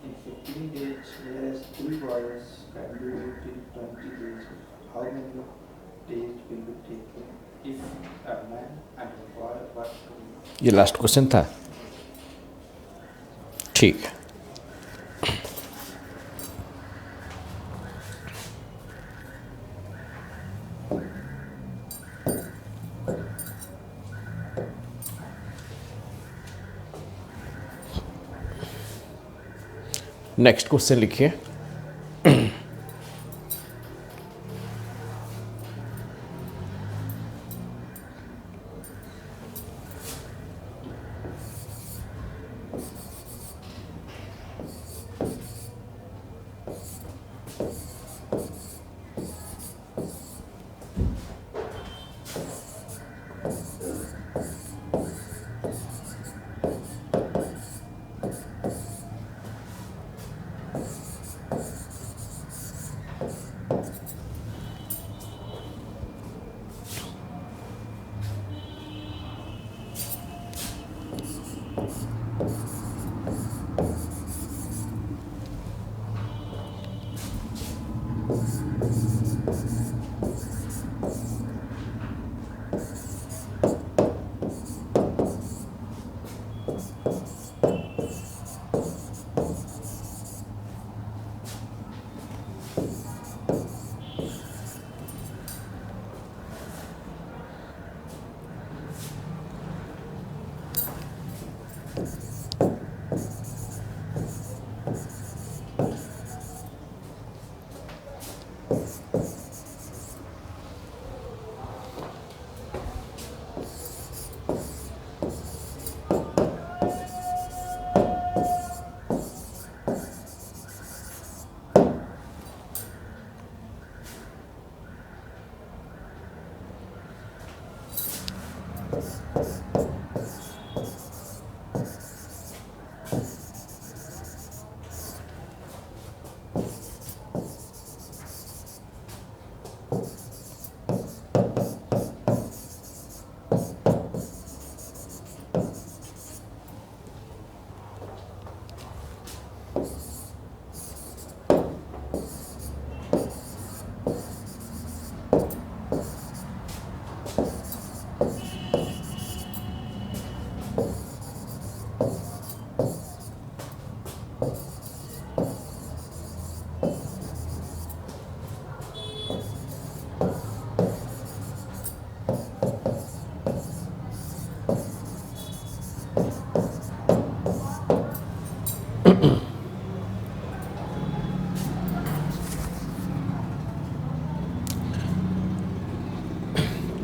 in 15 days, whereas 3 boys can do it in 20 days. How many days will be taken if a man and a boy work together? ये last question था, ठीक है। Next question लिखिए।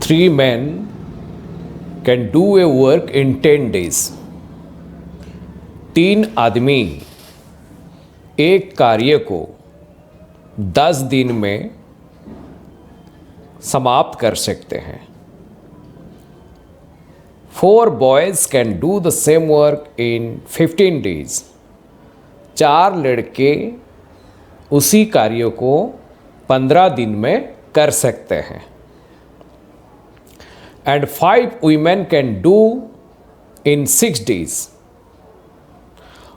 Three men can do a work in 10 days. 3 आदमी एक कार्य को 10 दिन में समाप्त कर सकते हैं। 4 boys can do the same work in 15 days. 4 लड़के उसी कार्य को 15 दिन में कर सकते हैं। And 5 women can do in 6 days.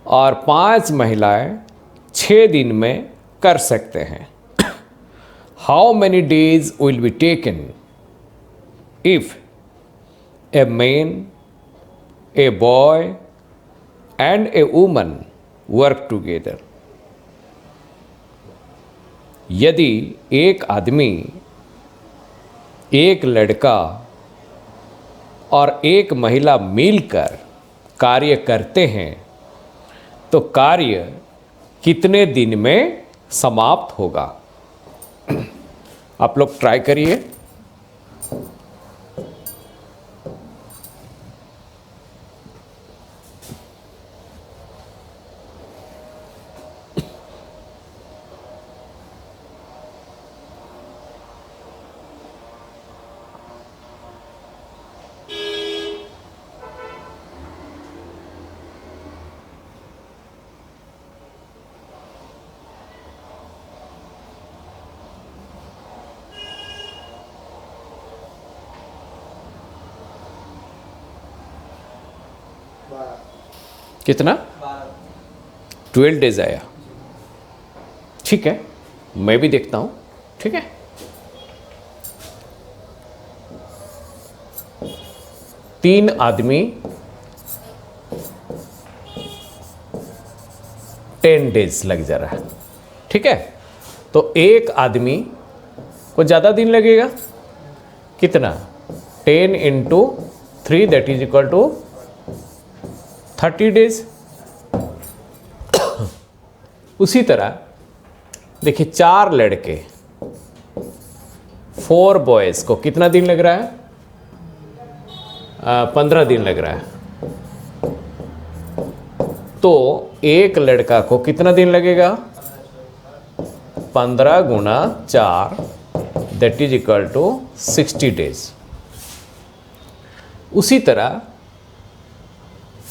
और 5 महिलाएं 6 दिन में कर सकते हैं। How many days will be taken if a man, a boy and a woman work together? यदि एक आदमी, एक लड़का और एक महिला मिलकर कार्य करते हैं तो कार्य कितने दिन में समाप्त होगा? आप लोग ट्राई करिए। कितना? 12 डेज आया, ठीक है, मैं भी देखता हूं, ठीक है। तीन आदमी 10 डेज लग जा रहा है, ठीक है। तो एक आदमी को ज़्यादा दिन लगेगा, कितना, 10 into 3 that is equal to 30 days. उसी तरह देखिए 4 लड़के 4 बॉयज़ को कितना दिन लग रहा है, 15 दिन लग रहा है। तो एक लड़का को कितना दिन लगेगा, 15 गुना 4 that is equal to 60 days. उसी तरह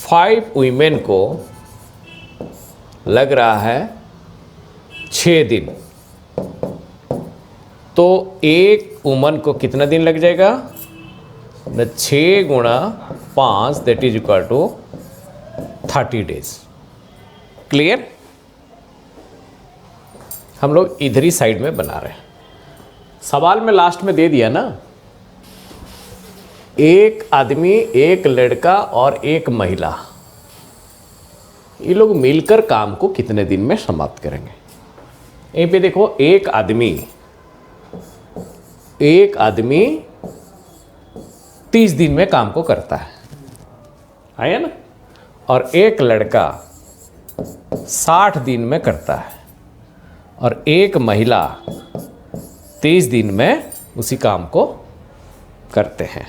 5 वीमेन को लग रहा है 6 दिन। तो एक वुमन को कितना दिन लग जाएगा, 6 गुणा 5 that is equal to 30 days. Clear? हम लोग इधर ही साइड में बना रहे हैं। सवाल में लास्ट में दे दिया ना, एक आदमी, एक लड़का और एक महिला, ये लोग मिलकर काम को कितने दिन में समाप्त करेंगे। यहीं पे देखो, एक आदमी 30 दिन में काम को करता है, आया ना, और एक लड़का 60 दिन में करता है, और एक महिला 30 दिन में उसी काम को करते हैं।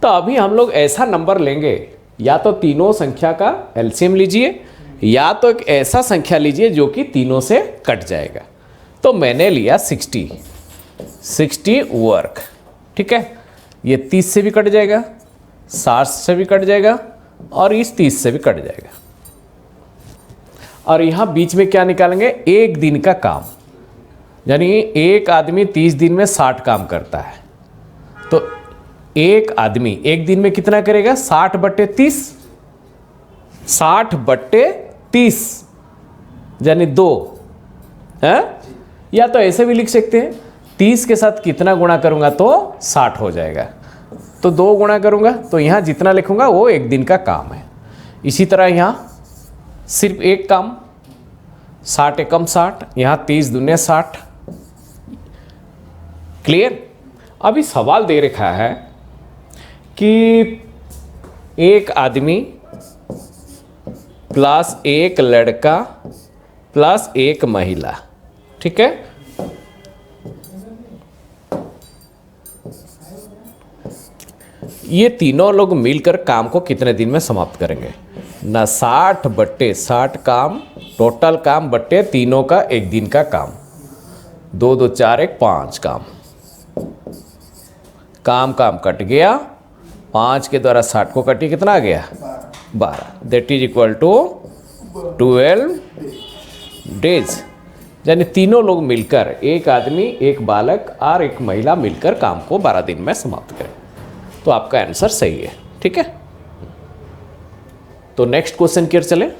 तो अभी हम लोग ऐसा नंबर लेंगे, या तो तीनों संख्या का एलसीएम लीजिए, या तो एक ऐसा संख्या लीजिए जो कि तीनों से कट जाएगा। तो मैंने लिया 60 वर्क, ठीक है। ये 30 से भी कट जाएगा, 60 से भी कट जाएगा, और इस 30 से भी कट जाएगा। और यहाँ बीच में क्या निकालेंगे, एक दिन का काम, यानी एक आदमी 30 दिन में 60 काम करता है। तो एक आदमी एक दिन में कितना करेगा, 60/30, 60/30 यानी 2 है। या तो ऐसे भी लिख सकते हैं, 30 के साथ कितना गुणा करूंगा तो 60 हो जाएगा, तो 2 गुणा करूंगा, तो यहाँ जितना लिखूंगा वो एक दिन का काम है। इसी तरह यहाँ सिर्फ एक काम, 60 एकम 60, यहाँ 30 दूने 60। क्लियर? अभी सवाल दे रखा है कि एक आदमी प्लस एक लड़का प्लस एक महिला, ठीक है। ये तीनों लोग मिलकर काम को कितने दिन में समाप्त करेंगे ना, 60/60 काम, टोटल काम बट्टे तीनों का एक दिन का काम, 2 2 4 1 5 काम। काम कट गया, 5 के द्वारा 60 को कटिए, कितना आ गया, 12 that is equal to 12 days. यानी तीनों लोग मिलकर, एक आदमी, एक बालक और एक महिला मिलकर काम को 12 दिन में समाप्त करें। तो आपका आंसर सही है, ठीक है। तो नेक्स्ट क्वेश्चन की ओर चले।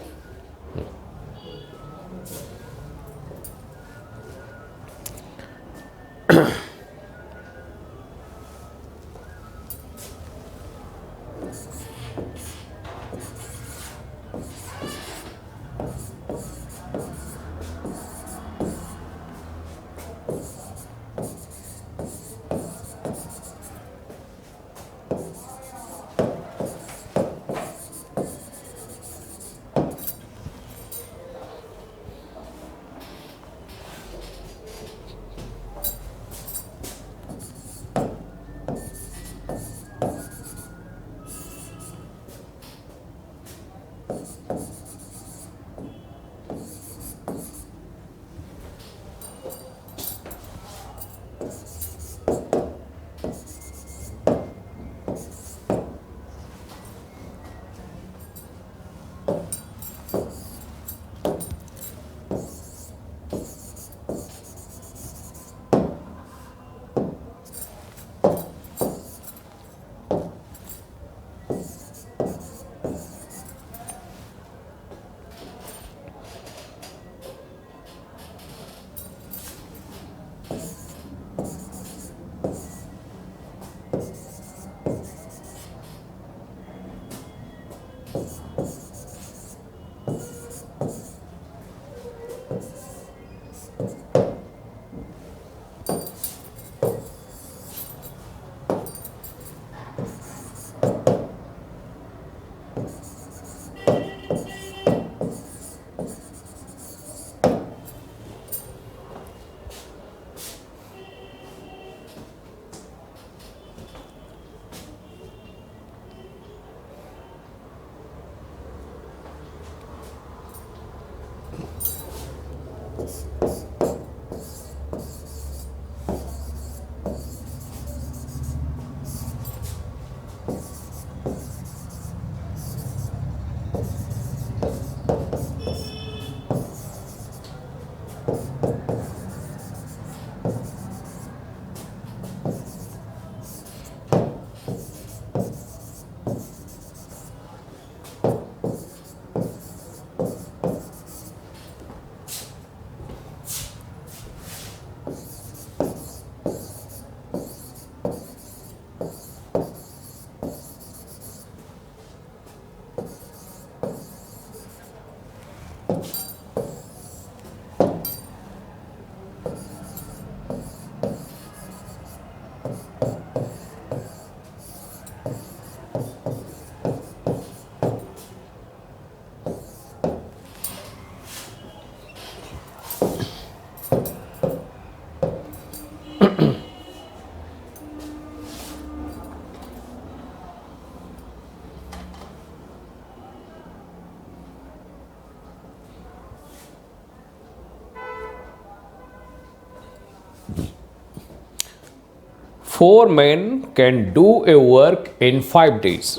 4 men can do a work in 5 days.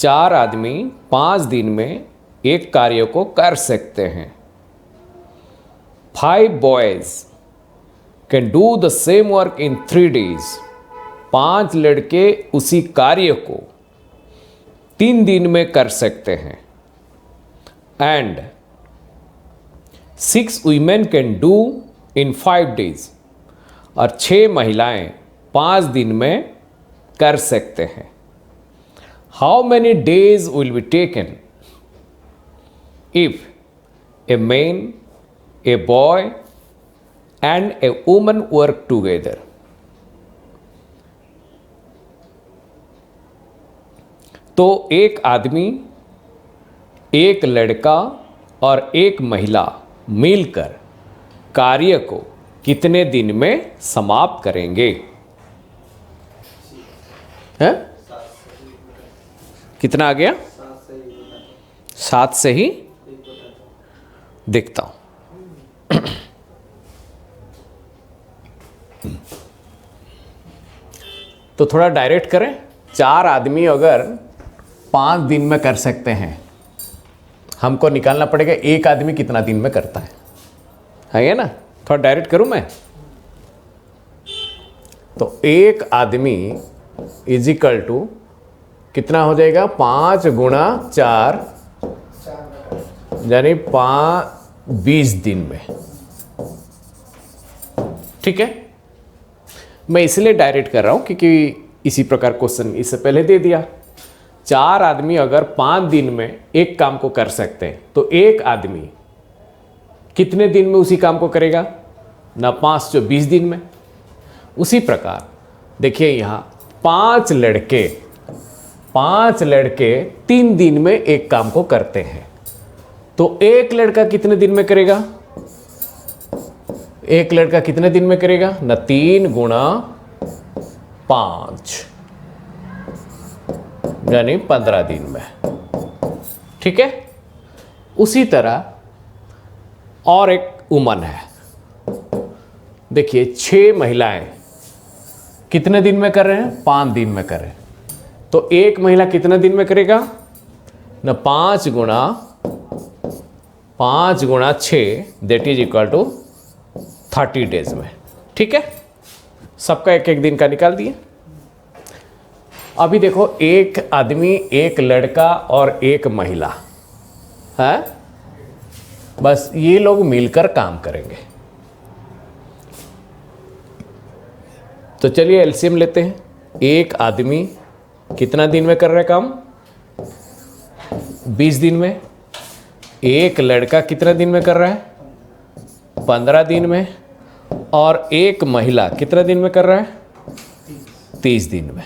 4 आदमी 5 दिन में एक कार्य को कर सकते हैं. 5 boys can do the same work in 3 days. 5 लड़के उसी कार्य को 3 दिन में कर सकते हैं. And 6 women can do in 5 days. और 6 महिलाएं 5 दिन में कर सकते हैं. How many days will be taken if a man, a boy and a woman work together. तो एक आदमी, एक लड़का और एक महिला मिलकर कार्य को कितने दिन में समाप्त करेंगे? हैं? कितना आ गया? 7 से ही देखता हूं. तो थोड़ा डायरेक्ट करें. 4 आदमी अगर 5 दिन में कर सकते हैं, हमको निकालना पड़ेगा एक आदमी कितना दिन में करता है ना? थोड़ा डायरेक्ट करूं मैं. तो एक आदमी इज इक्वल टू कितना हो जाएगा? 5 गुणा 4 यानी 20 दिन में. ठीक है, मैं इसलिए डायरेक्ट कर रहा हूं क्योंकि इसी प्रकार क्वेश्चन इससे पहले दे दिया. 4 आदमी अगर 5 दिन में एक काम को कर सकते हैं तो एक आदमी कितने दिन में उसी काम को करेगा? ना 5 जो 20 दिन में. उसी प्रकार देखिए यहाँ 5 लड़के 3 दिन में एक काम को करते हैं. तो एक लड़का कितने दिन में करेगा? एक लड़का कितने दिन में करेगा? ना 3 गुणा 5 यानी 15 दिन में. ठीक है. उसी तरह और एक वुमन है. देखिए 6 महिलाएं कितने दिन में कर रहे हैं? 5 दिन में कर रहे हैं. तो एक महिला कितने दिन में करेगा? ना 5 गुणा 6 that is equal to 30 days में. ठीक है, सबका एक एक दिन का निकाल दिए. अभी देखो एक आदमी, एक लड़का और एक महिला है, बस ये लोग मिलकर काम करेंगे. तो चलिए एलसीएम लेते हैं. एक आदमी कितना दिन में कर रहा है काम? 20 दिन में. एक लड़का कितना दिन में कर रहा है? 15 दिन में. और एक महिला कितना दिन में कर रहा है? 30 दिन में.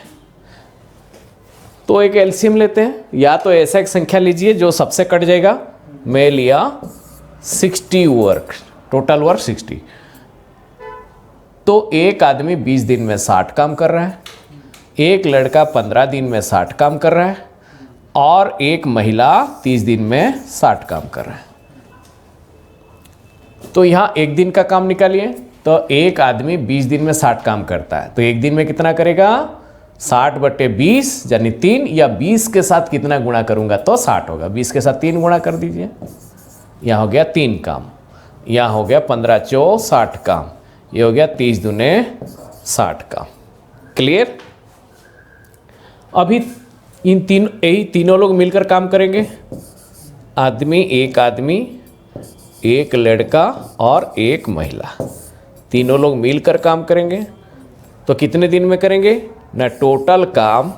तो एक एलसीएम लेते हैं. या तो ऐसा एक संख्या लीजिए जो सबसे कट जाएगा. मैं लिया 60 वर्क, टोटल वर्क 60. तो एक आदमी 20 दिन में 60 काम कर रहा है, एक लड़का 15 दिन में 60 काम कर रहा है और एक महिला 30 दिन में 60 काम कर रहा है. तो यहाँ एक दिन का काम निकालिए, तो एक आदमी 20 दिन में 60 काम करता है, तो एक दिन में कितना करेगा 60/20 यानी 3, या 20 के साथ कितना गुणा करूंगा तो 60 होगा, 20 के साथ 3 गुणा कर दीजिए, यहाँ हो गया 3 काम, यहाँ हो गया 15×4 60 काम, ये हो गया 30 दूने 60 काम। क्लियर? अभी यही तीनों लोग मिलकर काम करेंगे, एक आदमी, एक लड़का और एक महिला, तीनों लोग मिलकर काम करेंगे, तो कितने दिन में करेंगे ना, टोटल काम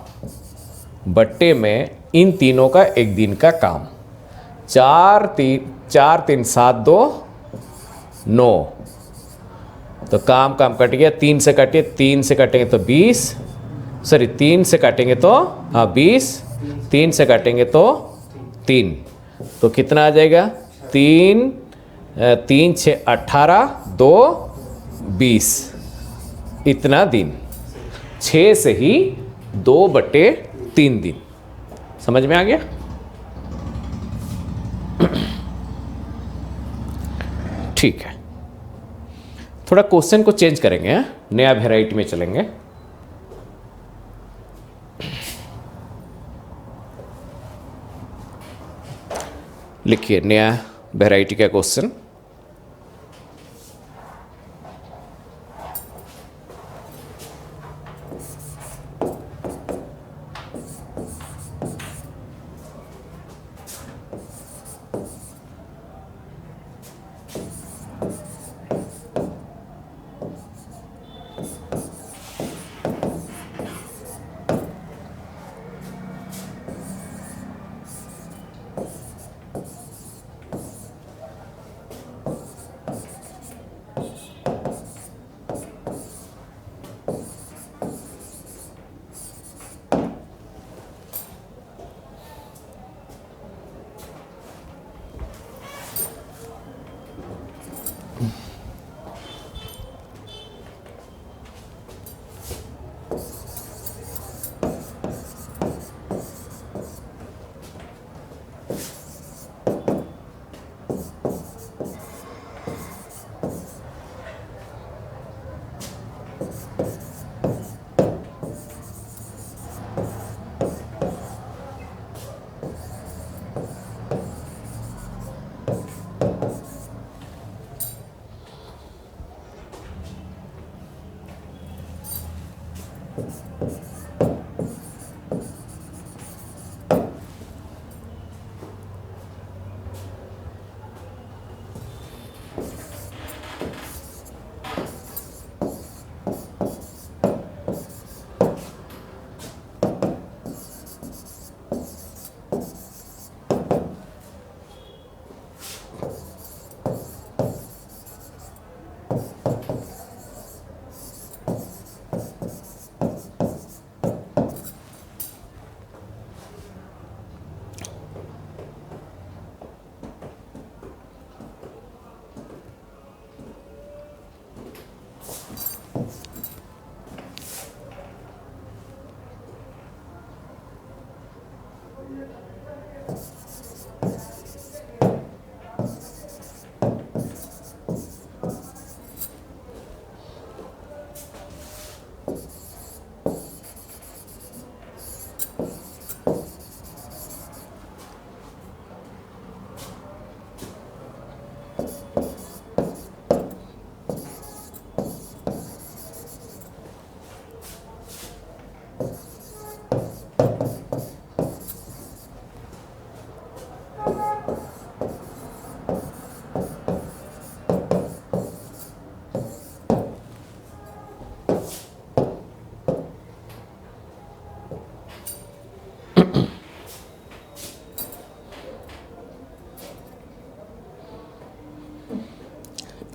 बट्टे में इन तीनों का एक दिन का काम, 4 3 7 2 9, तो काम कट गया, 3 से काटिए, 3 से काटेंगे तो 20, सॉरी 3 से काटेंगे तो 20, 3 से काटेंगे तो 3, तो कितना आ जाएगा 3 6 18 2 20, इतना दिन, 6 से ही 2/3 दिन। समझ में आ गया? ठीक है, थोड़ा क्वेश्चन को चेंज करेंगे, नया वेराइटी में चलेंगे। लिखिए नया वेराइटी का question.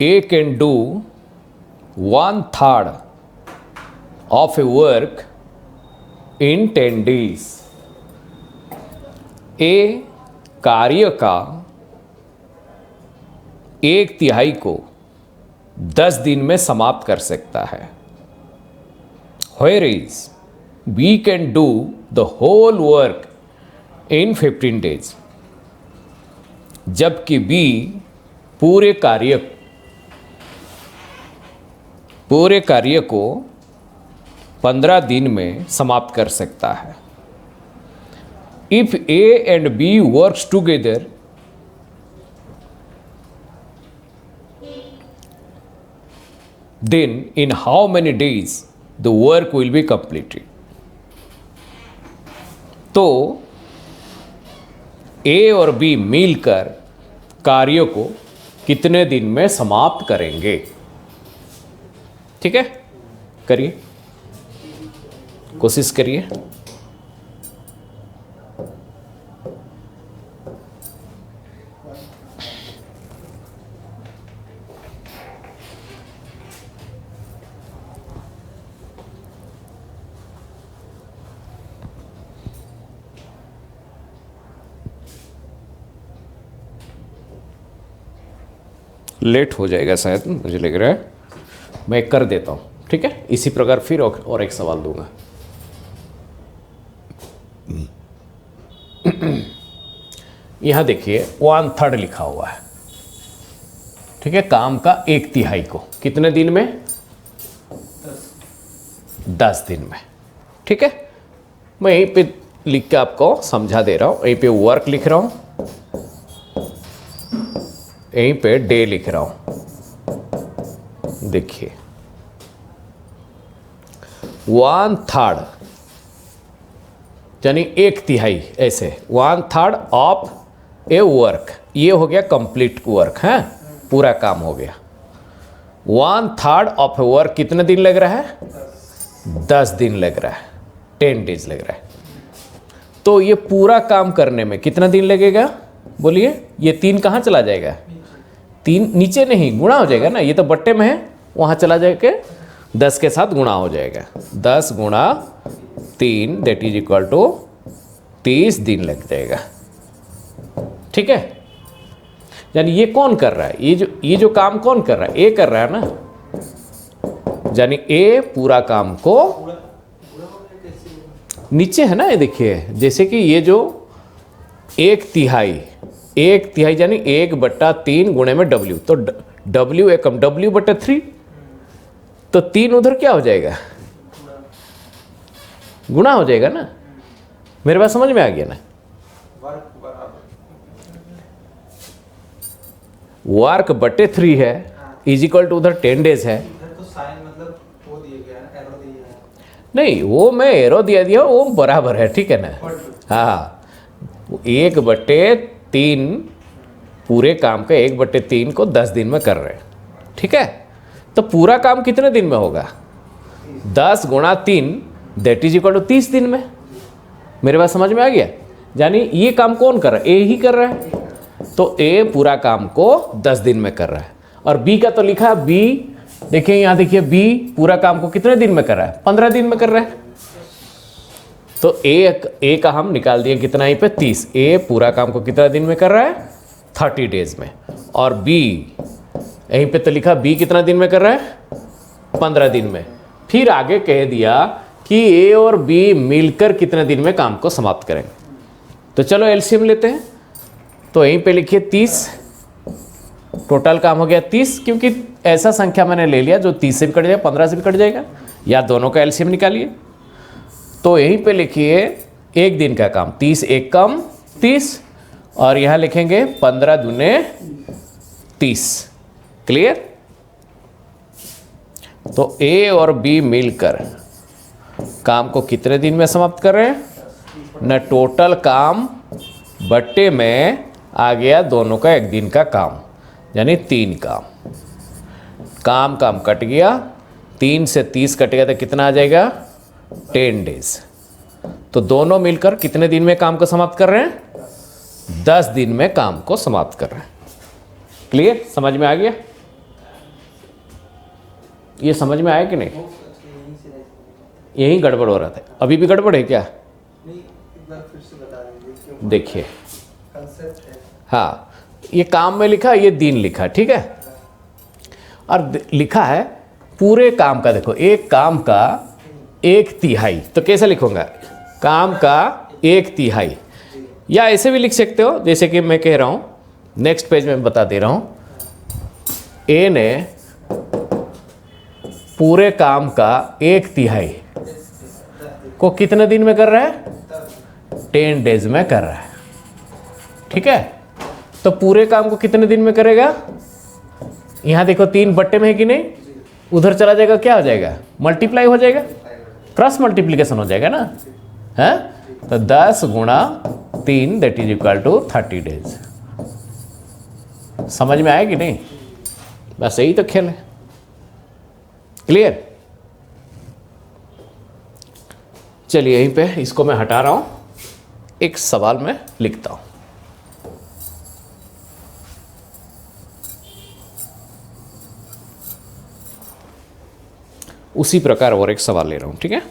A can do 1/3 of a work in 10 days. A कार्य का 1/3 को 10 दिन में समाप्त कर सकता है. Whereas B can do the whole work in 15 days. जबकि B पूरे कार्य पूरे कार्य को 15 दिन में समाप्त कर सकता है। If A and B works together, then in how many days the work will be completed? तो ए और बी मिलकर कार्य को कितने दिन में समाप्त करेंगे? ठीक है, करिए, कोशिश करिए। लेट हो जाएगा शायद, मुझे लग रहा है। मैं कर देता हूँ, ठीक है। इसी प्रकार फिर और एक सवाल दूंगा। यहाँ देखिए 1/3 लिखा हुआ है, ठीक है। काम का 1/3 को कितने दिन में? 10 दिन में, ठीक है। मैं यहीं पे लिख के आपको समझा दे रहा हूँ। यहीं पे वर्क लिख रहा हूँ, यहीं पे डे लिख रहा हूं। देखिए 1/3 यानी 1/3, ऐसे 1/3 ऑफ ए वर्क, ये हो गया कंप्लीट वर्क है, पूरा काम हो गया। 1/3 ऑफ ए वर्क कितने दिन लग रहा है? 10 दिन लग रहा है, 10 डेज लग रहा है। तो ये पूरा काम करने में कितना दिन लगेगा बोलिए? ये 3 कहाँ चला जाएगा? 3 नीचे नहीं, गुणा हो जाएगा ना, ये तो बट्टे में है, वहाँ चला जाएगा, 10 के साथ गुणा हो जाएगा। 10 गुणा 3 दैट इज इक्वल टू 30 दिन लग जाएगा, ठीक है। यानी ये कौन कर रहा है? ये जो काम कौन कर रहा है? ए कर रहा है ना, यानी ए पूरा काम को नीचे है ना, ये देखिए, जैसे कि ये जो 1/3 यानी 1/3 गुणे में W, तो W एकम W/3, तो 3 उधर क्या हो जाएगा? गुणा हो जाएगा ना। मेरे बात समझ में आ गया ना? वर्क बटे 3 है इज इक्वल टू उधर 10 डेज है। तो साइन मतलब वो दिया गया है, एरो दिया है। नहीं, वो मैं एरो दिया वो बराबर है, ठीक है ना। हाँ, 1/3 पूरे काम का 1/3 को 10 दिन में कर रहे हैं, ठीक है। तो पूरा काम कितने दिन में होगा? 10 गुणा 3 दैट इज इक्वल टू 30 दिन में। मेरे बात समझ में आ गया? यानी ये काम कौन कर रहा है? ए ही कर रहा है। तो ए पूरा काम को 10 दिन में कर रहा है। और बी का तो लिखा है, बी देखिए, यहाँ देखिए, बी पूरा काम को कितने दिन में कर रहा है? 15 दिन में कर रहा है। तो ए का हम निकाल दिए कितना, यहीं पे 30। ए पूरा काम को कितना दिन में कर रहा है? 30 डेज में। और बी यहीं पे तो लिखा, बी कितना दिन में कर रहा है? 15 दिन में। फिर आगे कह दिया कि ए और बी मिलकर कितने दिन में काम को समाप्त करेंगे। तो चलो एलसीएम लेते हैं। तो यहीं पे लिखिए 30, टोटल काम हो गया 30, क्योंकि ऐसा संख्या मैंने ले लिया जो 30 से भी कट जाएगा, 15 से भी कट जाएगा, या दोनों का एलसीएम निकालिए। तो यहीं पे लिखिए एक दिन का काम, 30 एक कम 30, और यहाँ लिखेंगे 15 दूने 30। क्लियर? तो ए और बी मिलकर काम को कितने दिन में समाप्त कर रहे हैं? न टोटल काम बट्टे में आ गया दोनों का एक दिन का काम, यानी 3 काम कट गया। 3 से 30 कटेगा तो कितना आ जाएगा? 10 डेज। तो दोनों मिलकर कितने दिन में काम को समाप्त कर रहे हैं? 10 दिन में काम को समाप्त कर रहे हैं। क्लियर? समझ में आ गया? ये समझ में आया कि नहीं? यही गड़बड़ हो रहा था। अभी भी गड़बड़ है क्या? देखिए, हाँ, ये काम में लिखा, ये दिन लिखा, ठीक है। और लिखा है पूरे काम का, देखो, एक काम का 1/3, तो कैसे लिखूंगा? काम का 1/3, या ऐसे भी लिख सकते हो, जैसे कि मैं कह रहा हूं, नेक्स्ट पेज में बता दे रहा हूं। ए ने पूरे काम का 1/3 को कितने दिन में कर रहा है? 10 डेज में कर रहा है। ठीक है, तो पूरे काम को कितने दिन में करेगा? यहां देखो 3 बट्टे में है कि नहीं, उधर चला जाएगा, क्या हो जाएगा? मल्टीप्लाई हो जाएगा, क्रॉस मल्टीप्लीकेशन हो जाएगा ना, है? तो 10 गुणा 3 that is equal to 30 days. समझ में आया कि नहीं? बस यही तो खेल है। क्लियर? चलिए यहीं पे इसको मैं हटा रहा हूं, एक सवाल में लिखता हूं। उसी प्रकार और एक सवाल ले रहा हूं, ठीक है?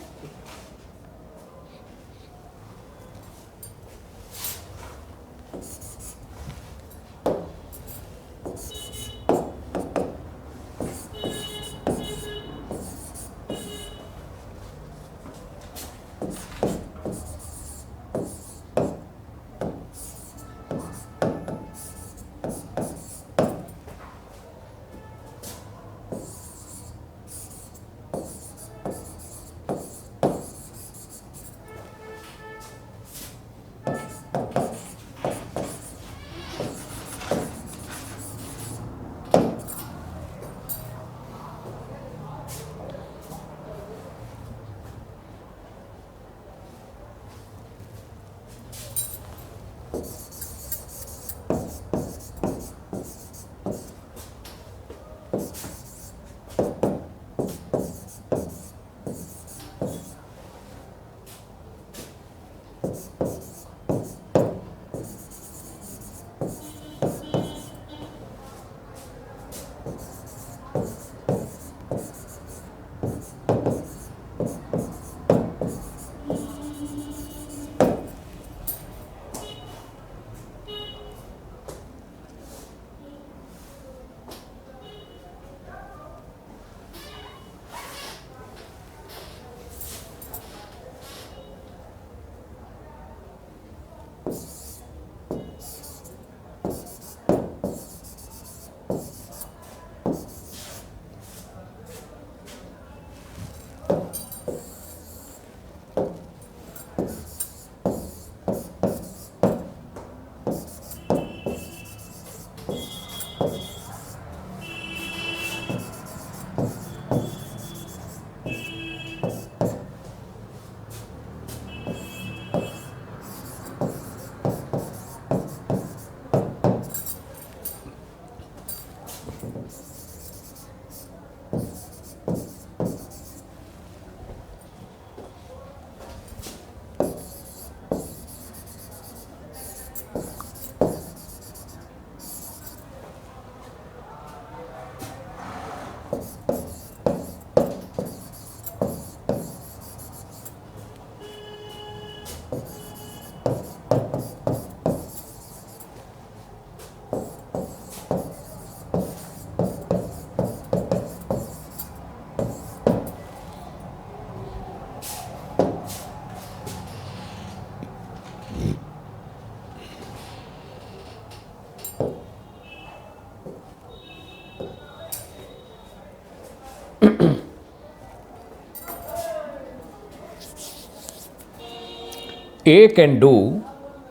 A can do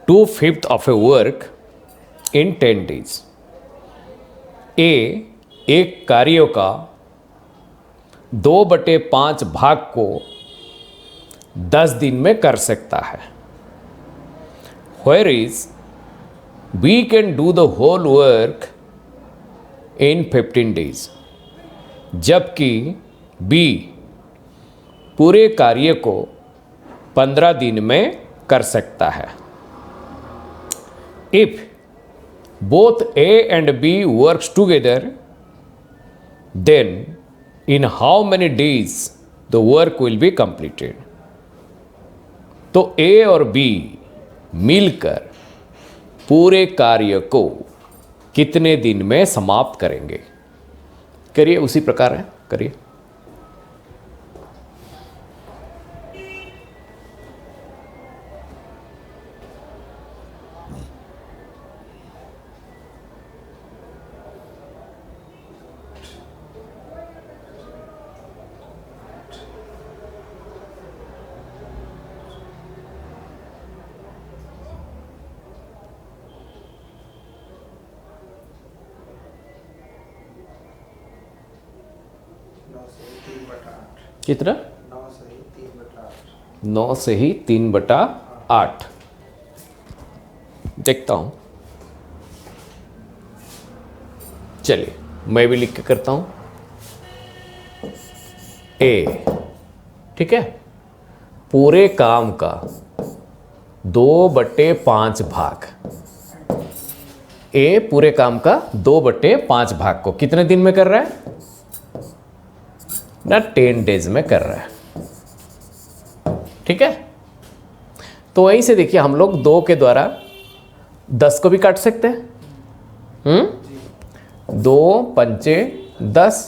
2/5 of a work in 10 days. A एक कार्यों का 2/5 भाग को 10 दिन में कर सकता है। Whereas B can do the whole work in 15 days. जबकि B पूरे कार्य को 15 दिन में कर सकता है। If both A and B works together, then in how many days the work will be completed? तो A और B मिलकर पूरे कार्य को कितने दिन में समाप्त करेंगे? करिए, उसी प्रकार है, करिए। कितना? 9 से ही 3/8। 9 से ही 3/8। देखता हूँ, चलिए मैं भी लिख के करता हूँ। ए, ठीक है, पूरे काम का 2/5 भाग। ए पूरे काम का 2/5 भाग को कितने दिन में कर रहा है ना? 10 डेज में कर रहा है, ठीक है। तो वहीं से देखिए हम लोग 2 के द्वारा 10 को भी काट सकते हैं। 2 पंचे 10,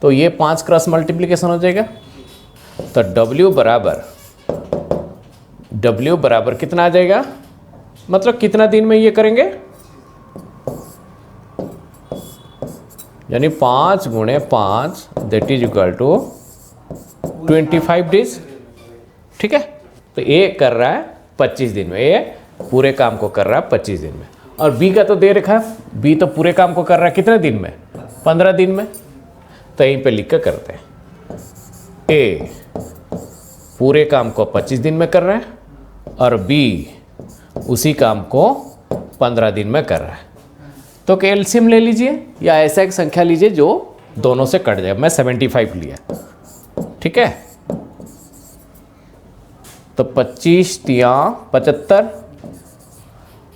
तो ये 5 क्रॉस मल्टीप्लीकेशन हो जाएगा। तो W बराबर कितना आ जाएगा, मतलब कितना दिन में ये करेंगे, यानी 5 गुणे 5 that is equal to 25 days, ठीक है। तो ए कर रहा है 25 दिन में, ए पूरे काम को कर रहा है 25 दिन में। और बी का तो दे रखा है, बी तो पूरे काम को कर रहा है कितने दिन में, 15 दिन में। तो यहीं पे लिख कर करते हैं, ए पूरे काम को 25 दिन में कर रहा है और बी उसी काम को 15 दिन में कर रहा है। तो एलसीएम ले लीजिए या ऐसा एक संख्या लीजिए जो दोनों से कट जाए। मैं 75 लिया, ठीक है। तो 25 तिया 75,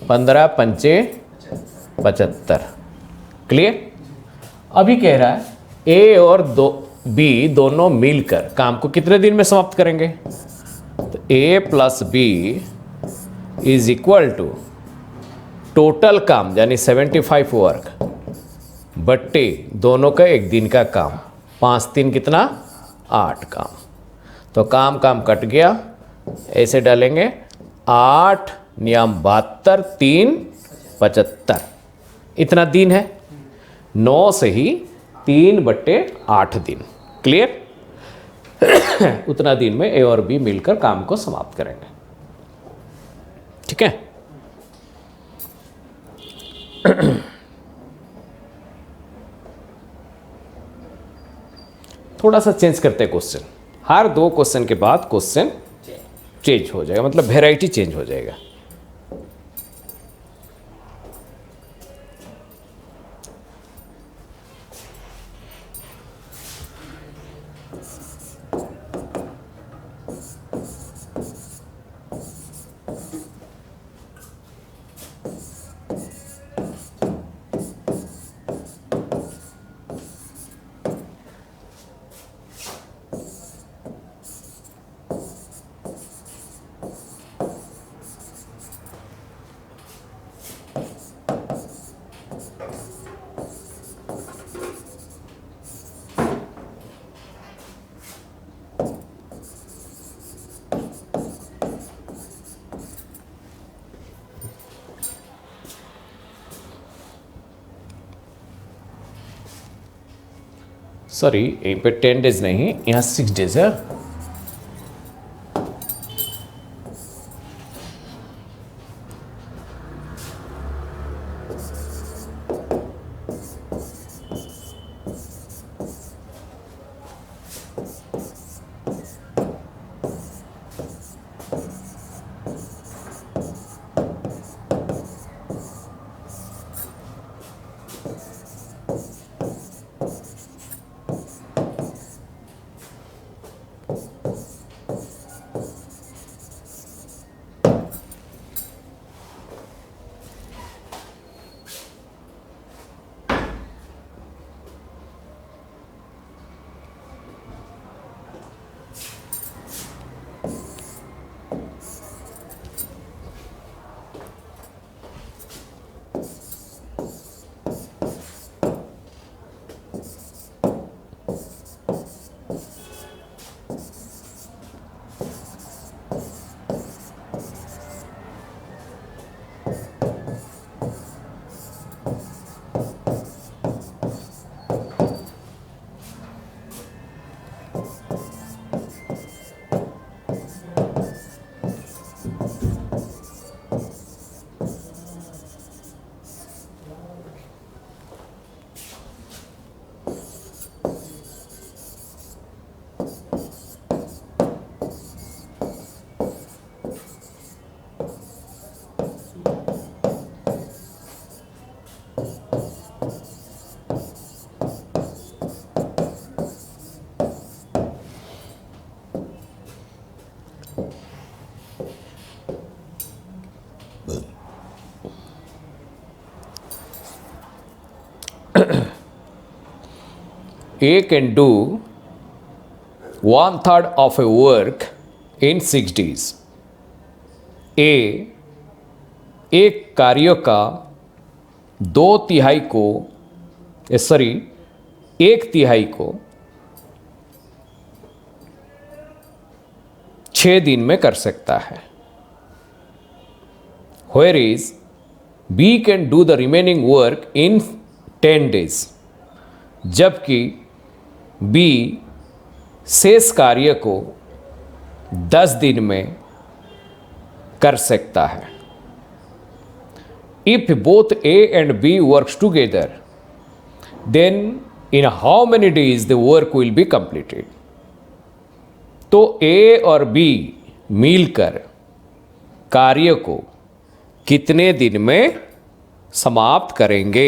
15 पंचे 75, क्लियर। अभी कह रहा है ए और बी दोनों मिलकर काम को कितने दिन में समाप्त करेंगे। तो A plus B is equal to total काम यानी 75 वर्क बट्टे दोनों का एक दिन का काम, 5 3 कितना 8 काम। तो काम कट गया, ऐसे डालेंगे 8 नियम 72 3 75, इतना दिन है। 9 से ही 3/8 दिन, क्लियर। उतना दिन में ए और बी मिलकर काम को समाप्त करेंगे, ठीक है। थोड़ा सा चेंज करते हैं क्वेश्चन, हर 2 क्वेश्चन के बाद क्वेश्चन चेंज हो जाएगा, मतलब वेराइटी चेंज हो जाएगा। सॉरी, यहीं पे 10 डेज नहीं, यहाँ 6 डेज है। A can do 1/3 of a work in 6 days. A एक कार्य का 2/3 को एक तिहाई को 6 दिन में कर सकता है. Whereas B can do the remaining work in 10 days. जबकि B शेष कार्य को 10 दिन में कर सकता है. If both A and B works together, then in how many days the work will be completed? तो A और B मिलकर कार्य को कितने दिन में समाप्त करेंगे?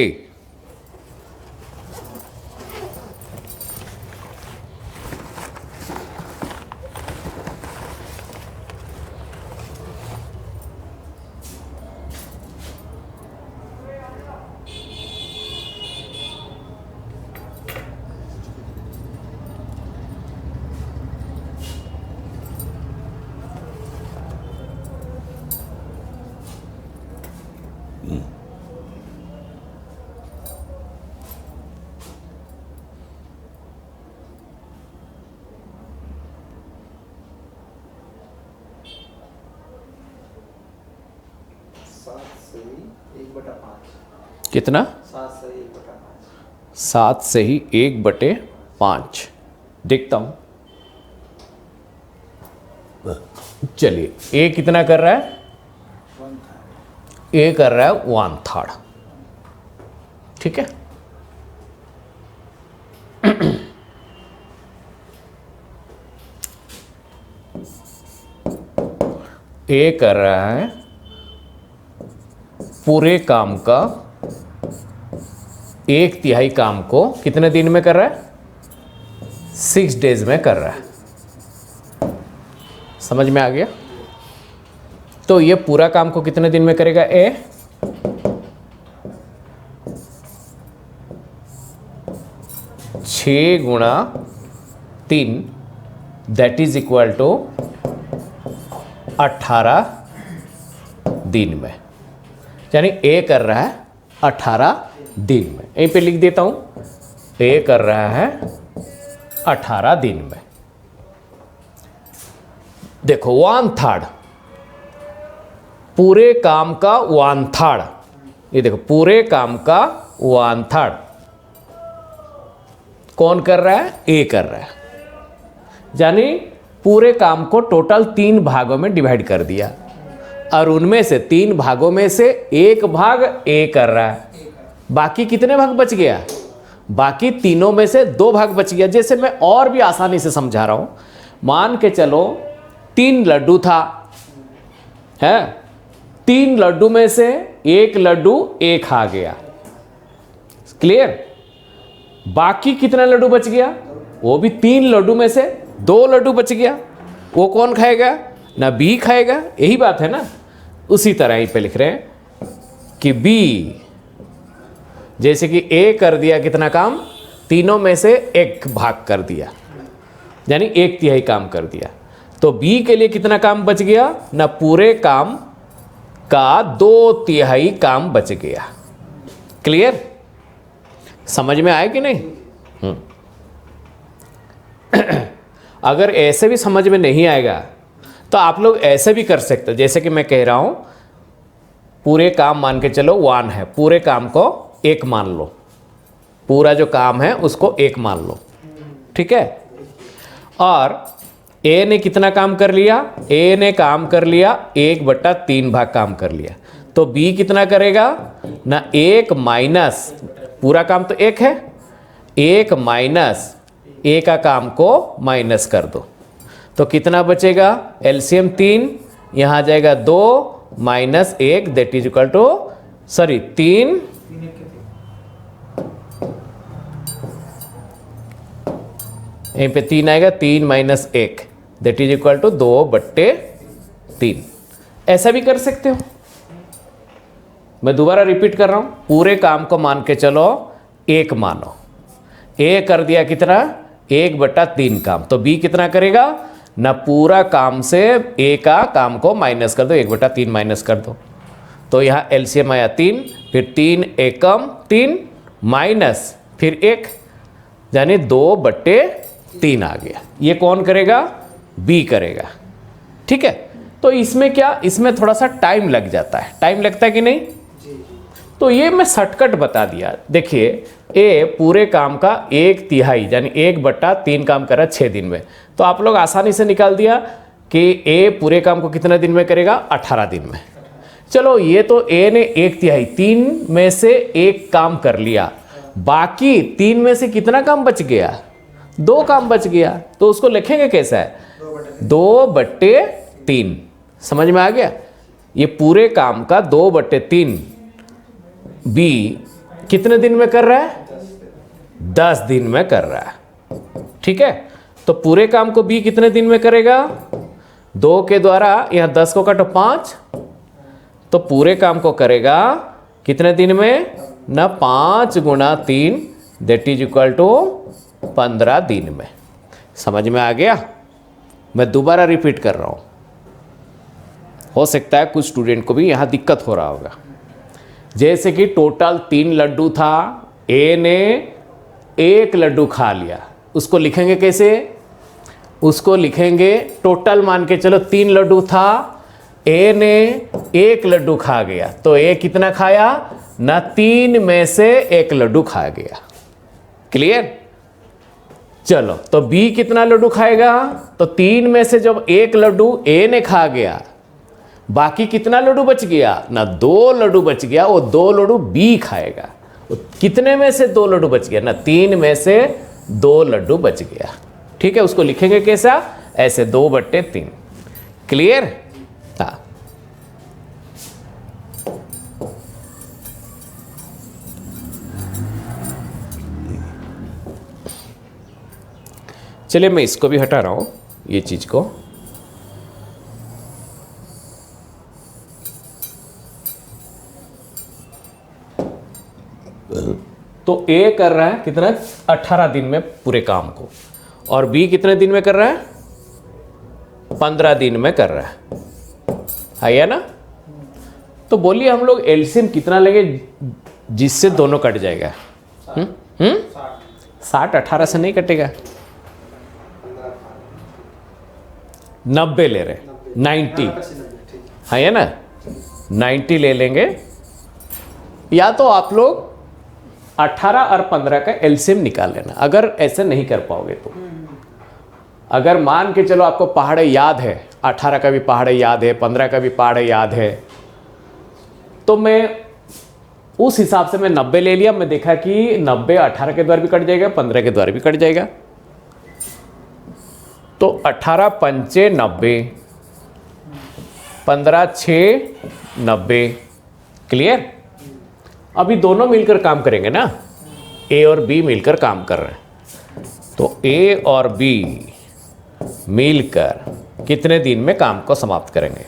कितना? 7 से ही 1/5. देखता हूं. चलिए, ए कितना कर रहा है? ए कर रहा है 1/3. ठीक है. ए कर रहा है पूरे काम का 1/3 काम को कितने दिन में कर रहा है? 6 डेज में कर रहा है. समझ में आ गया? तो ये पूरा काम को कितने दिन में करेगा? ए 6 गुणा 3 दैट इज इक्वल टू 18 दिन में. यानी ए कर रहा है 18 दिन में. यहीं पे लिख देता हूं, ए कर रहा है 18 दिन में. देखो 1/3 पूरे काम का 1/3. ये देखो पूरे काम का 1/3 कौन कर रहा है? ए कर रहा है. यानी पूरे काम को टोटल 3 भागों में डिवाइड कर दिया और उनमें से 3 भागों में से 1 भाग ए कर रहा है. बाकी कितने भाग बच गया? बाकी तीनों में से 2 भाग बच गया. जैसे मैं और भी आसानी से समझा रहा हूं. मान के चलो 3 लड्डू था, है 3 लड्डू में से 1 लड्डू ए खा गया. क्लियर? बाकी कितना लड्डू बच गया? वो भी 3 लड्डू में से 2 लड्डू बच गया. वो कौन खाएगा? ना बी खाएगा. यही बात है ना. उसी तरह ही पे लिख रहे हैं कि बी जैसे कि ए कर दिया कितना काम? तीनों में से 1 भाग कर दिया, यानी 1/3 काम कर दिया. तो बी के लिए कितना काम बच गया? ना पूरे काम का 2/3 काम बच गया. क्लियर? समझ में आया कि नहीं? अगर ऐसे भी समझ में नहीं आएगा तो आप लोग ऐसे भी कर सकते हो. जैसे कि मैं कह रहा हूं पूरे काम मान के चलो 1 है, पूरे काम को 1 मान लो. पूरा जो काम है उसको 1 मान लो. ठीक है. और ए ने कितना काम कर लिया? ए ने काम कर लिया 1/3 भाग काम कर लिया. तो बी कितना करेगा? ना 1 माइनस पूरा काम तो 1 है, 1 माइनस ए का काम को माइनस कर दो. तो कितना बचेगा? एलसीएम 3, यहां आ जाएगा 2 minus 1 that is equal to 3 यहीं पे 3 आएगा, 3 minus 1 that is equal to 2/3। ऐसा भी कर सकते हो। मैं दोबारा रिपीट कर रहा हूं, पूरे काम को मान के चलो 1 मानो, ए कर दिया कितना 1/3 काम, तो बी कितना करेगा ना, पूरा काम से ए का काम को माइनस कर दो, 1/3 माइनस कर दो, तो यहाँ एलसीएम आया 3, फिर 3 एकम 3 माइनस फिर 1 यानी 2/3 आ गया। ये कौन करेगा, बी करेगा। ठीक है, तो इसमें क्या, इसमें थोड़ा सा टाइम लग जाता है, टाइम लगता है कि नहीं, तो ये मैं शॉर्टकट बता दिया। देखिए ए पूरे काम का 1/3 यानी 1/3 काम करा 6 दिन में, तो आप लोग आसानी से निकाल दिया कि ए पूरे काम को कितने दिन में करेगा, 18 दिन में। चलो ये तो ए ने 1/3 3 में से 1 काम कर लिया, बाकी 3 में से कितना काम बच गया, 2 काम बच गया, तो उसको लिखेंगे कैसा है, 2/3। समझ में आ गया, ये पूरे काम का 2/3 बी कितने दिन में कर रहा है, 10 दिन में कर रहा है। ठीक है, तो पूरे काम को बी कितने दिन में करेगा, 2 के द्वारा यहां 10 को काटो 5, तो पूरे काम को करेगा कितने दिन में ना, 5 गुणा 3 दैट इज इक्वल टू 15 दिन में। समझ में आ गया, मैं दोबारा रिपीट कर रहा हूं, हो सकता है कुछ स्टूडेंट को भी यहां दिक्कत हो रहा होगा। जैसे कि टोटल 3 लड्डू था, ए ने 1 लड्डू खा लिया, उसको लिखेंगे कैसे, उसको लिखेंगे टोटल मान के चलो 3 लड्डू था, ए ने 1 लड्डू खा गया, तो ए कितना खाया ना, 3 में से 1 लड्डू खा गया। क्लियर, चलो तो बी कितना लड्डू खाएगा, तो 3 में से जब 1 लड्डू ए ने खा गया, बाकी कितना लड्डू बच गया ना, 2 लड्डू बच गया, वो 2 लड्डू बी खाएगा। कितने में से 2 लड्डू बच गया ना, 3 में से 2 लड्डू बच गया। ठीक है, उसको लिखेंगे कैसा, ऐसे 2/3। क्लियर, हाँ। चलिए मैं इसको भी हटा रहा हूं, ये चीज को। तो ए कर रहा है कितना, 18 दिन में पूरे काम को, और बी कितने दिन में कर रहा है, 15 दिन में कर रहा है ना। तो बोलिए हम लोग एलसीएम कितना लेंगे जिससे दोनों कट जाएगा, 60 18 से नहीं कटेगा, 90 ले रहे, 90 है ना, 90 ले लेंगे। या तो आप लोग 18 और 15 का एलसीएम निकाल लेना, अगर ऐसे नहीं कर पाओगे तो। अगर मान के चलो आपको पहाड़ याद है, 18 का भी पहाड़ याद है, 15 का भी पहाड़ याद है, तो मैं उस हिसाब से मैं 90 ले लिया। मैं देखा कि 90 18 के द्वारा भी कट जाएगा, 15 के द्वारा भी कट जाएगा, तो 18 पंचे 90, 15 6 90। क्लियर, अभी दोनों मिलकर काम करेंगे ना, ए और बी मिलकर काम कर रहे हैं, तो ए और बी मिलकर कितने दिन में काम को समाप्त करेंगे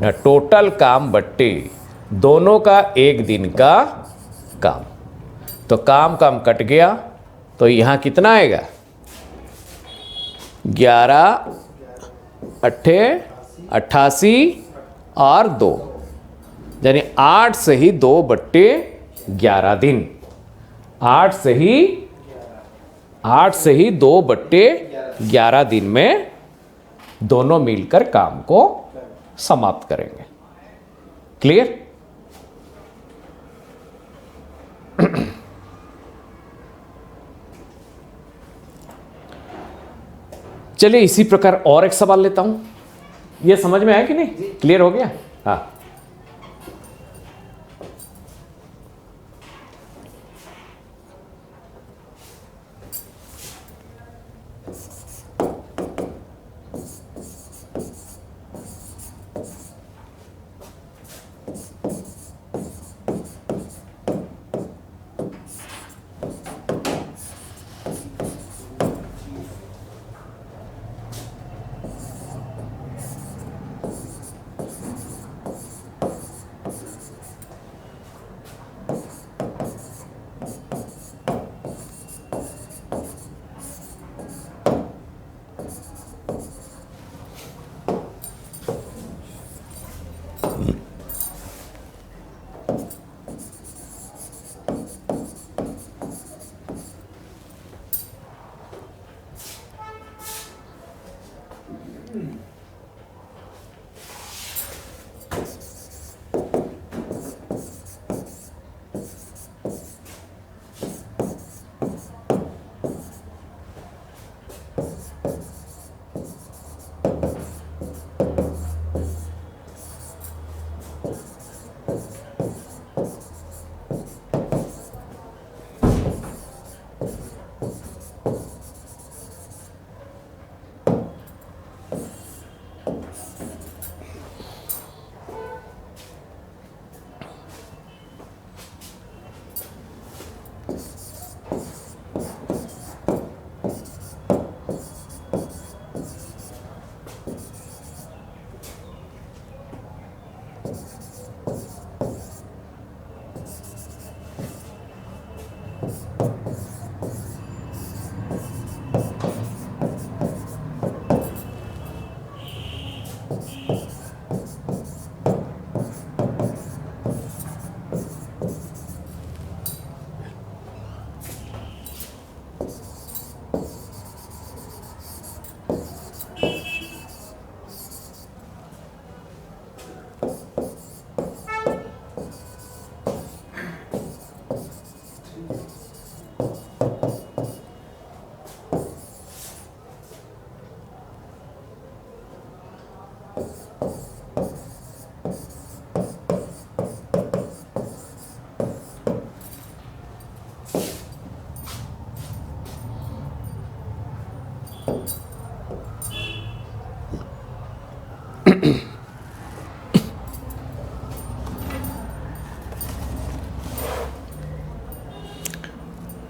ना, टोटल काम बट्टे दोनों का 1 दिन का काम, तो काम कट गया, तो यहां कितना आएगा, 11 8 88 और 2 यानी 8 से ही 2/11 दिन, 8 से ही 2/11 दिन में दोनों मिलकर काम को समाप्त करेंगे। क्लियर, चलिए इसी प्रकार और एक सवाल लेता हूं, ये समझ में आया कि नहीं, क्लियर हो गया, हाँ।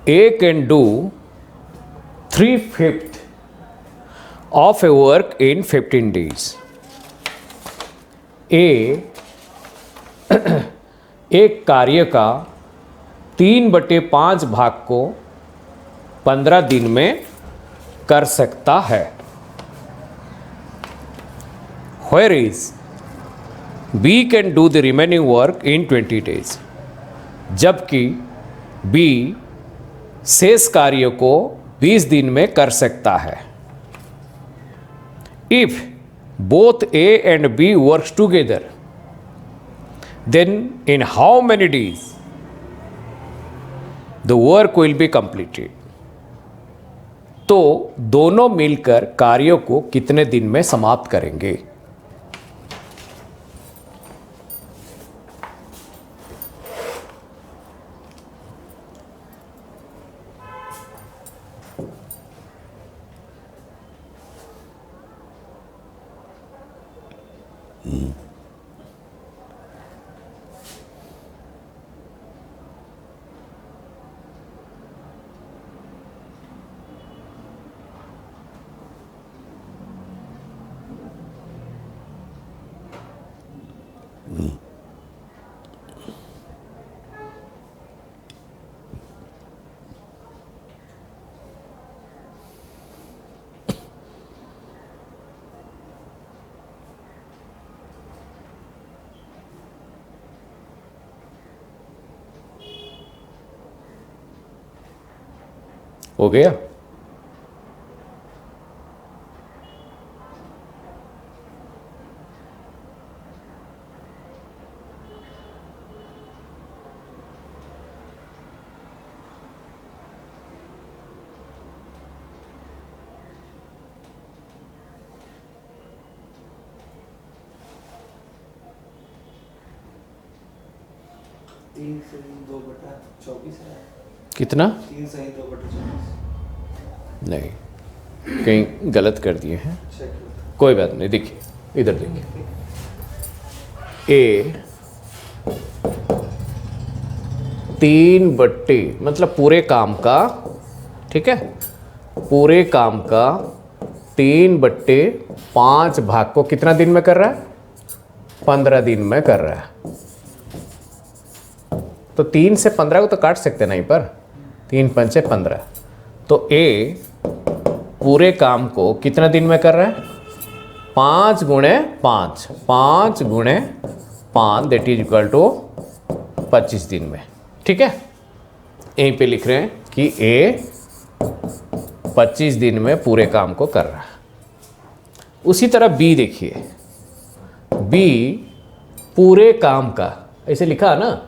A can do 3/5 of a work in 15 days. A एक कार्य का 3/5 भाग को 15 दिन में कर सकता है. Whereas B can do the remaining work in 20 days. जबकि B शेष कार्य को 20 दिन में कर सकता है. If both A and B works together, then in how many days the work will be completed? तो दोनों मिलकर कार्यों को कितने दिन में समाप्त करेंगे? हो गया? तीन से 2/24 है. कितना? 3 से 2/24. नहीं, कहीं गलत कर दिए हैं. कोई बात नहीं. देखिए, इधर देखिए. ए 3/, मतलब पूरे काम का, ठीक है, पूरे काम का 3/5 भाग को कितना दिन में कर रहा है? 15 दिन में कर रहा है. तो 3 से 15 को तो काट सकते नहीं, पर 3 पंचे 15. तो ए पूरे काम को कितना दिन में कर रहा है? 5 गुणे 5, 5 गुणे 5, दैट इज इक्वल टू 25 दिन में. ठीक है, यहीं पे लिख रहे हैं कि ए 25 दिन में पूरे काम को कर रहा है. उसी तरह बी देखिए. बी पूरे काम का, ऐसे लिखा है ना,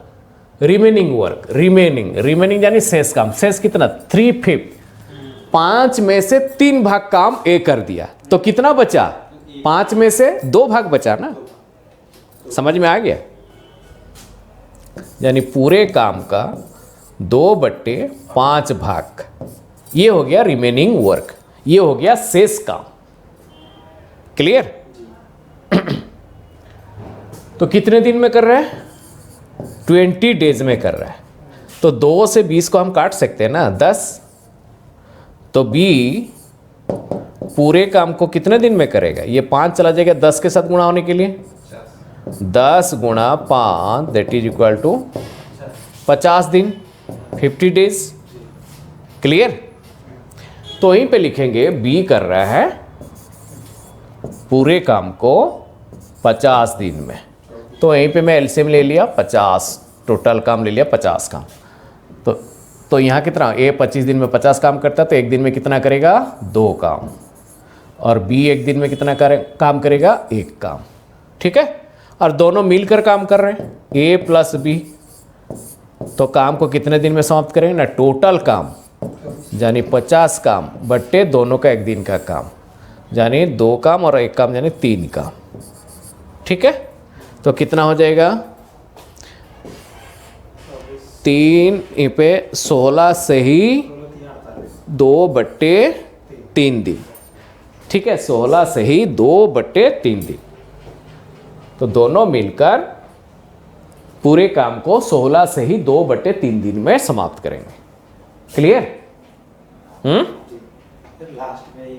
रिमेनिंग वर्क, रिमेनिंग यानी शेष काम. शेष कितना? 3/5. 5 में से 3 भाग काम ए कर दिया, तो कितना बचा? 5 में से 2 भाग बचा ना. समझ में आ गया? यानी पूरे काम का 2/5 भाग, ये हो गया रिमेनिंग वर्क, ये हो गया शेष काम. क्लियर? तो कितने दिन में कर रहा है? 20 डेज में कर रहा है. तो 2 से 20 को हम काट सकते हैं ना, 10. तो बी पूरे काम को कितने दिन में करेगा? ये 5 चला जाएगा 10 के साथ गुणा होने के लिए. 10 गुणा 5 दैट इज इक्वल टू 50 दिन, 50 डेज. क्लियर? तो यहीं पे लिखेंगे बी कर रहा है पूरे काम को 50 दिन में। तो यहीं पे मैं एलसीएम ले लिया 50, टोटल काम ले लिया 50 काम। तो यहाँ कितना, ए 25 दिन में 50 काम करता है तो एक दिन में कितना करेगा, 2 काम। और बी एक दिन में कितना काम करेगा, 1 काम। ठीक है, और दोनों मिलकर काम कर रहे हैं, ए प्लस बी। तो काम को कितने दिन में समाप्त करेंगे ना, टोटल काम यानी 50 काम बट्टे दोनों का एक दिन का काम, यानी 2 काम और 1 काम यानी 3 काम। ठीक है, तो कितना हो जाएगा, 3 पे 16 से ही 2/3 दिन। ठीक है, 16 से ही 2/3 दिन। तो दोनों मिलकर पूरे काम को 16 से ही 2/3 दिन में समाप्त करेंगे। क्लियर? फिर लास्ट में ये